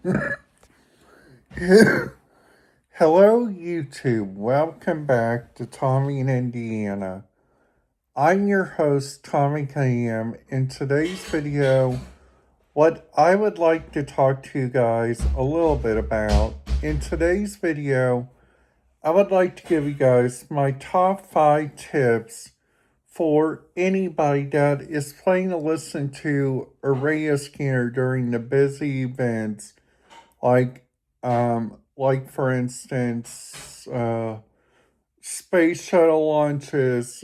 Hello, YouTube. Welcome back to Tommy in Indiana. I'm your host, Tommy Cam. In today's video, what I would like to talk to you guys a little bit about. In today's video, I would like to give you guys my top 5 tips for anybody that is planning to listen to a radio scanner during the busy events like for instance, space shuttle launches,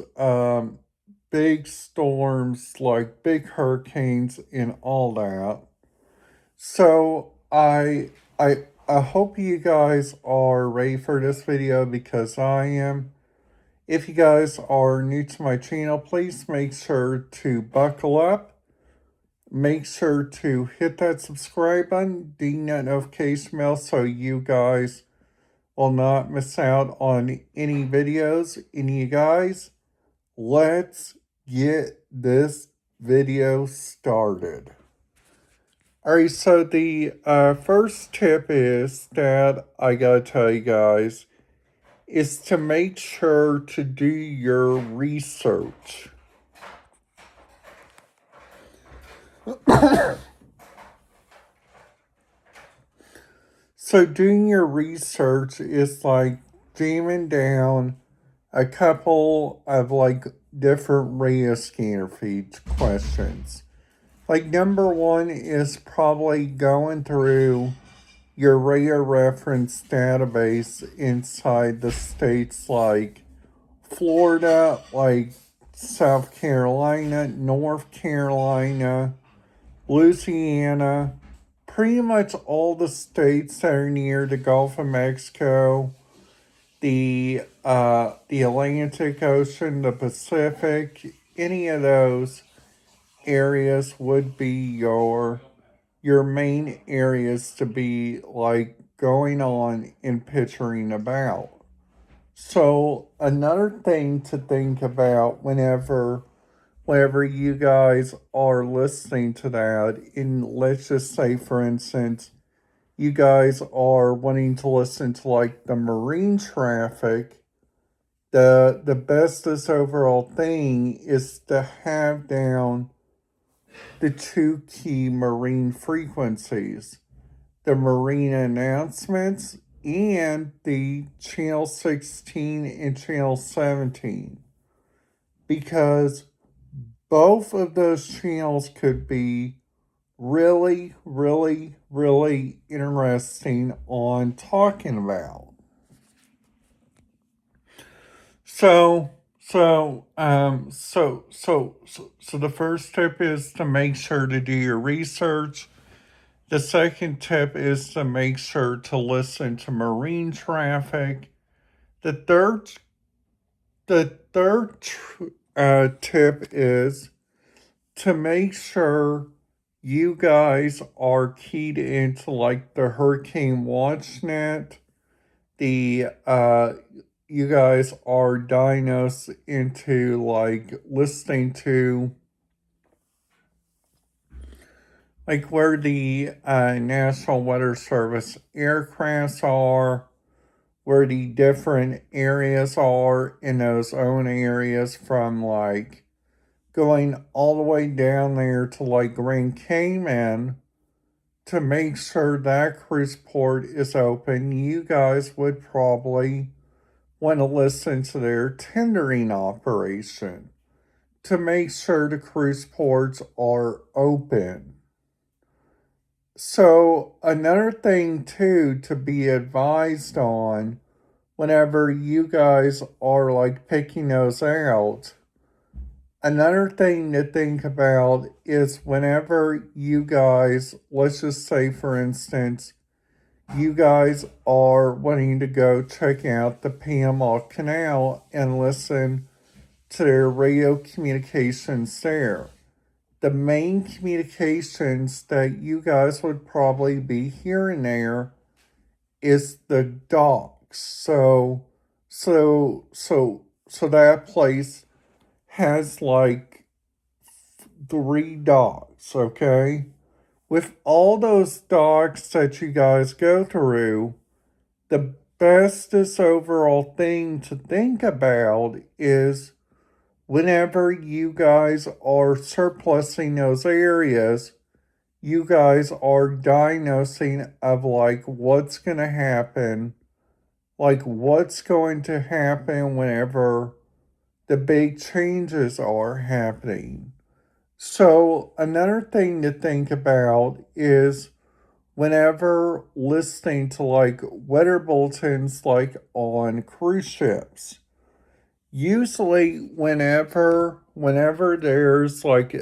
big storms like big hurricanes and all that. So I hope you guys are ready for this video because I am. If you guys are new to my channel, please make sure to buckle up. Make sure to hit that subscribe button, ding that notification bell so you guys will not miss out on any videos. And you guys, let's get this video started. Alright, so the first tip is that I gotta tell you guys is to make sure to do your research. So doing your research is like jamming down a couple of like different radio scanner feed questions. Like number one is probably going through your radio reference database inside the states like Florida, like South Carolina, North Carolina, Louisiana, pretty much all the states that are near the Gulf of Mexico, the Atlantic Ocean, the Pacific, any of those areas would be your main areas to be like going on and picturing about. So another thing to think about whenever you guys are listening to that, and let's just say, for instance, you guys are wanting to listen to like the marine traffic, the bestest overall thing is to have down the two key marine frequencies, the marine announcements and the channel 16 and channel 17, because both of those channels could be really, really, really interesting on talking about. So the first tip is to make sure to do your research. The second tip is to make sure to listen to marine traffic. The third tip is to make sure you guys are keyed into like the Hurricane WatchNet. You guys are diagnosed into like listening to like where the National Weather Service aircrafts are, where the different areas are in those own areas, from like going all the way down there to like Grand Cayman, to make sure that cruise port is open. You guys would probably want to listen to their tendering operation to make sure the cruise ports are open. So another thing too to be advised on whenever you guys are like picking those out, another thing to think about is whenever you guys, let's just say for instance, you guys are wanting to go check out the Panama Canal and listen to their radio communications there. The main communications that you guys would probably be hearing there is the docks. So that place has like 3 docks, okay? with all those docs that you guys go through, the bestest overall thing to think about is whenever you guys are surplusing those areas, you guys are diagnosing of like what's going to happen, like what's going to happen whenever the big changes are happening. So, another thing to think about is whenever listening to like weather bulletins like on cruise ships. Usually whenever there's like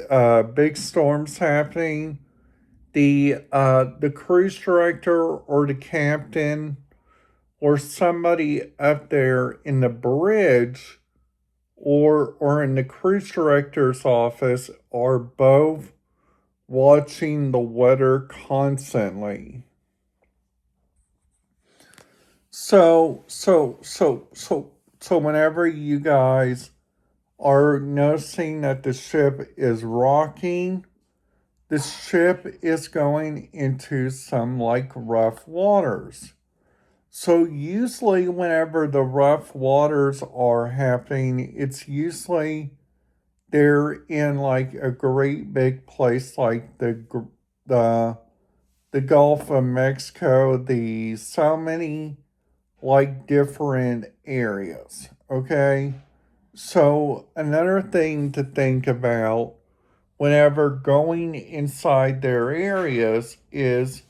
big storms happening, the cruise director or the captain or somebody up there in the bridge or in the cruise director's office are both watching the weather constantly. So whenever you guys are noticing that the ship is rocking, the ship is going into some like rough waters. So usually whenever the rough waters are happening, it's usually they're in like a great big place like the the Gulf of Mexico, the so many like different areas. Okay. So another thing to think about whenever going inside their areas is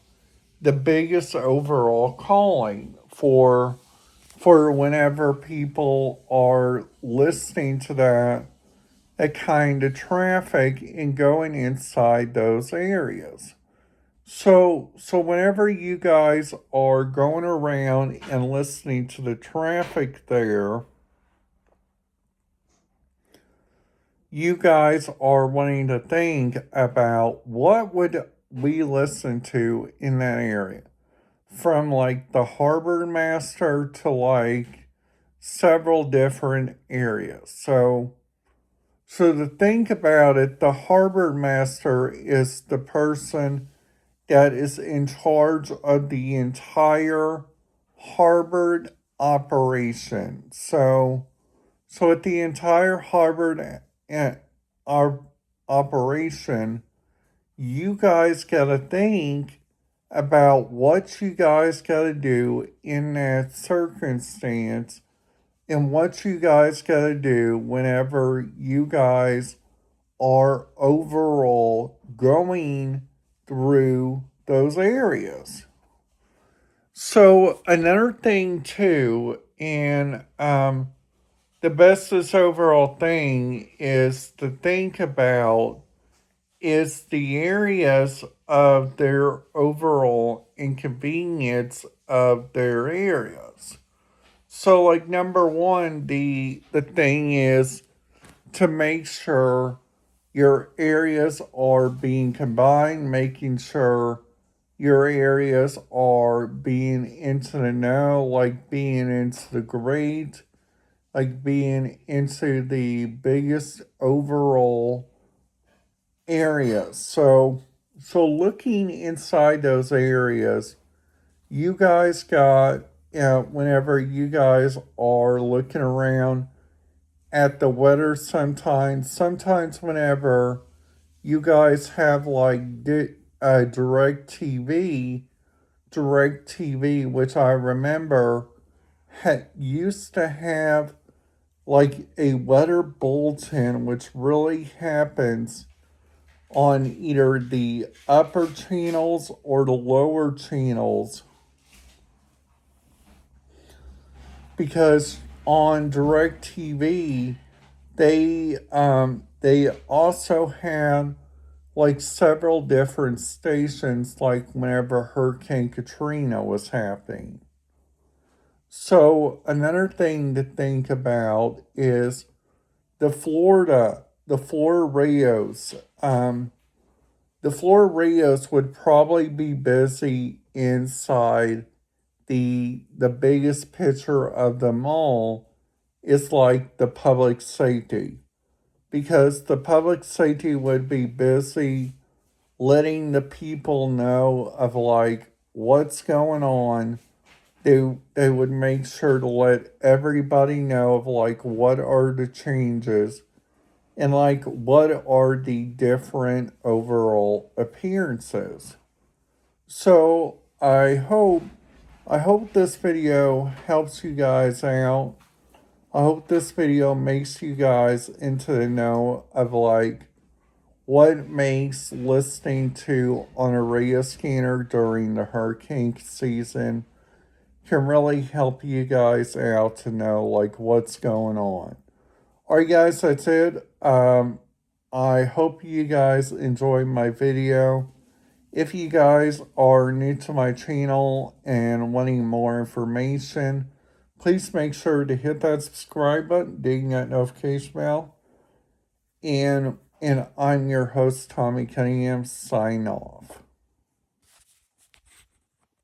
the biggest overall calling for whenever people are listening to that kind of traffic and going inside those areas. So whenever you guys are going around and listening to the traffic there, you guys are wanting to think about what would we listen to in that area. From like the harbor master to like several different areas. So to think about it, the harbor master is the person that is in charge of the entire harbor operation. So at the entire harbor our operation, you guys got to think about what you guys got to do in that circumstance and what you guys got to do whenever you guys are overall going through those areas. So another thing too, and the bestest overall thing is to think about is the areas of their overall inconvenience of their areas. So like number one, the thing is to make sure your areas are being combined, making sure your areas are being into the know, like being into the great, like being into the biggest overall areas. So looking inside those areas, you guys got, whenever you guys are looking around at the weather sometimes whenever you guys have like direct TV, which I remember used to have like a weather bulletin, which really happens on either the upper channels or the lower channels, because on DirecTV they also had like several different stations like whenever Hurricane Katrina was happening. So another thing to think about is the Florida radios. The Florida radios would probably be busy inside the biggest picture of them all is like the public safety, because the public safety would be busy letting the people know of like what's going on. They would make sure to let everybody know of like what are the changes and like what are the different overall appearances. So I hope this video helps you guys out. I hope this video makes you guys into the know of like what makes listening to on a radio scanner during the hurricane season can really help you guys out to know like what's going on. Alright guys, that's it. I hope you guys enjoy my video. If you guys are new to my channel and wanting more information, please make sure to hit that subscribe button, ding that notification bell. And I'm your host, Tommy Cunningham, sign off.